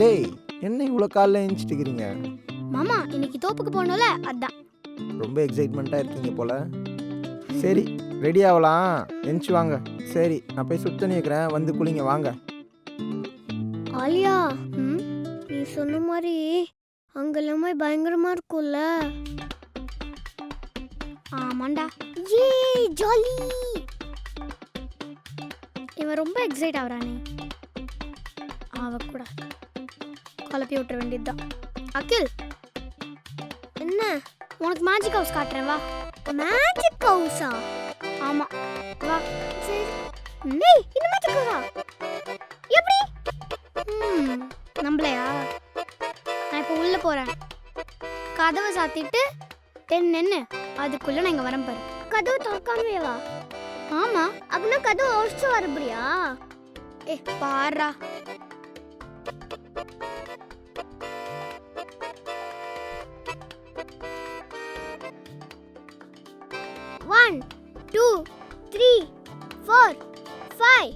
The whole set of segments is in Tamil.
டேய் என்ன இவ்வளோ காலைல எழுந்துட்டுக்கிறீங்க? மாமா இன்னைக்கு தோப்புக்கு போனோம்ல அதான். ரொம்ப எக்ஸைட்மெண்ட்டாக இருக்கீங்க போல. சரி ரெடி ஆகலாம், எழுந்துச்சு வாங்க. சரி நான் போய் சுத்தணி வைக்கிறேன், வந்து குளிங்க வாங்க. ஆலியா, நீ சொன்ன மாதிரி அங்க எல்லாமே பயங்கரமா இருக்கும்ல? ஆமாண்டா. ஏ ஜாலி. இவன் ரொம்ப எக்ஸைட் ஆகுறானே. அவ கூட குழப்பி விட்டுற வேண்டியதுதான். அகில் என்ன உனக்கு மேஜிக் ஹவுஸ் காட்டுறேன் வா. மேஜிக் ஹவுஸா? ஆமா வா. சரி டேய் இந்த மேஜிக் ஹவுஸா எப்படி? நம்பலையா? நான் இப்போ உள்ள போறேன். கதவை சாத்திட்டு நின்னு அதுக்குள்ள நான் இங்க வரேன் பாரு. கதவு திறக்காமவே வா. ஆமா அப்படின்னா கதவு உடைச்சு வரப்படியா? ஏ பாரா. One, two, three, four, five,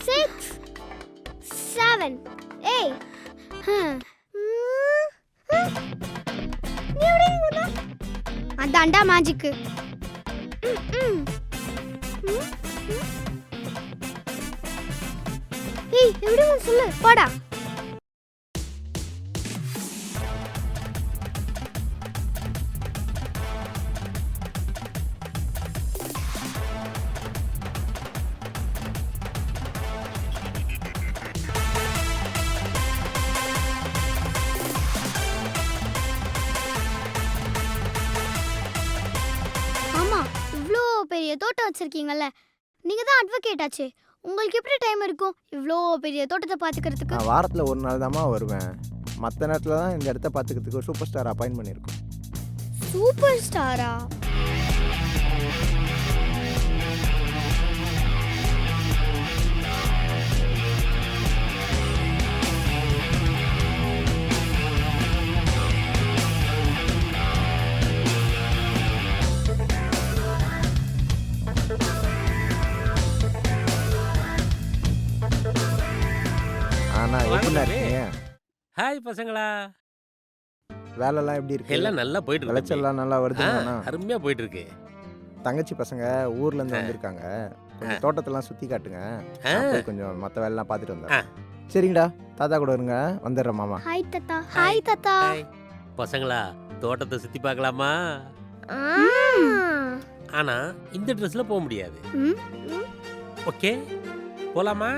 six, seven, eight. அதான்டா மேஜிக்கு. ஏய் எப்படி சொல்லு போடா. பெரிய தோட்டம் வச்சிருக்கீங்கல்ல, நீங்க தான் அட்வொகேட் ஆச்சு, உங்களுக்கு எப்படி டைம் இருக்கும் இவ்வளோ பெரிய தோட்டத்தை பார்த்துக்கிறதுக்கு? நான் வாரத்தில் ஒரு நாள் தாம்மா வருவேன். மற்ற நேரத்தில் தான் இந்த இடத்த பார்த்துக்கிறதுக்கு ஒரு சூப்பர் ஸ்டார் அப்பாயின்ட் பண்ணியிருக்கோம். சூப்பர் ஸ்டாரா? ஆனா எப்படிண்ணா இருக்கீங்க? ஹாய் பசங்களா. வேலைலாம் எப்படி இருக்கு? எல்லாம் நல்லா போயிட்டு இருக்கு. விளைச்சல்லாம் நல்லா வருதுண்ணா? அருமையா போயிட்டு இருக்கு. தங்கச்சி பசங்க ஊர்ல இருந்து வந்திருக்காங்க, கொஞ்சம் தோட்டத்தெல்லாம் சுத்தி காட்டுங்க. அப்படியே கொஞ்சம் மற்ற வேலைலாம் பார்த்துட்டு வந்தேன். சரிங்கடா, தாத்தா கூட இருங்க, வந்துடுறேன் மாமா. ஹாய் தாத்தா. ஹாய் தாத்தா. பசங்களா தோட்டத்தை சுத்தி பார்க்கலாமா? ஆனா இந்த ட்ரெஸ்ல போக முடியாது. ஓகே போலாமா?